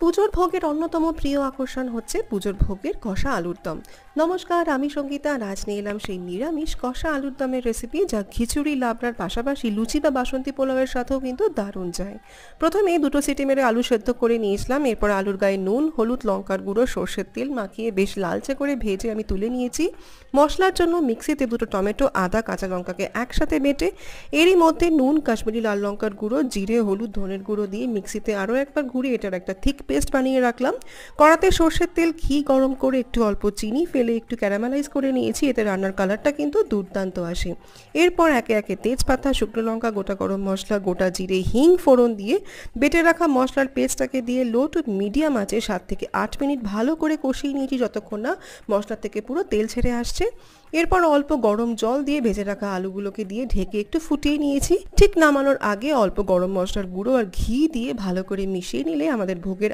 পুজোর ভোগের অন্যতম প্রিয় আকর্ষণ হচ্ছে পুজোর ভোগের কষা আলুর দম। নমস্কার, আমি সঙ্গীতা। আর আজ নিয়ে এলাম সেই নিরামিষ কষা আলুর দমের রেসিপি, যা খিচুড়ি, লাবড়ার পাশাপাশি লুচি বা বাসন্তী পোলাওয়ের সাথেও কিন্তু দারুণ যায়। প্রথমে দুটো সিটি মেরে আলু সেদ্ধ করে নিয়েছিলাম। এরপর আলুর গায়ে নুন, হলুদ, লঙ্কার গুঁড়ো, সর্ষের তেল মাখিয়ে বেশ লালচে করে ভেজে আমি তুলে নিয়েছি। মশলার জন্য মিক্সিতে দুটো টমেটো, আদা, কাঁচা লঙ্কাকে একসাথে বেটে এরই মধ্যে নুন, কাশ্মীরি লাল লঙ্কার গুঁড়ো, জিরে, হলুদ, ধনের গুঁড়ো দিয়ে মিক্সিতে আরও একবার ঘুরিয়ে এটার একটা থিক পেস্ট বানিয়ে রাখলাম। কড়াতে সর্ষের তেল, ঘি গরম করে একটু অল্প চিনি ফেলে একটু ক্যারামেলাইজ করে নিয়েছি। এতে রান্নার কালারটা কিন্তু দুর্দান্ত আসে। এরপর একে একে তেজপাতা, শুকনো লঙ্কা, গোটা গরম মশলা, গোটা জিরে, হিং ফোড়ন দিয়ে বেটে রাখা মশলার পেস্টটাকে দিয়ে লো টু মিডিয়াম আঁচে 7 থেকে 8 মিনিট ভালো করে কষিয়ে নিয়েছি, যতক্ষণ না মশলা থেকে পুরো তেল ছেড়ে আসছে। এরপর অল্প গরম জল দিয়ে ভেজে রাখা আলুগুলোকে দিয়ে ঢেকে একটু ফুটিয়ে নিয়েছি। ঠিক নামানোর আগে অল্প গরম মশলার গুঁড়ো আর ঘি দিয়ে ভালো করে মিশিয়ে নিলে আমাদের ভোগের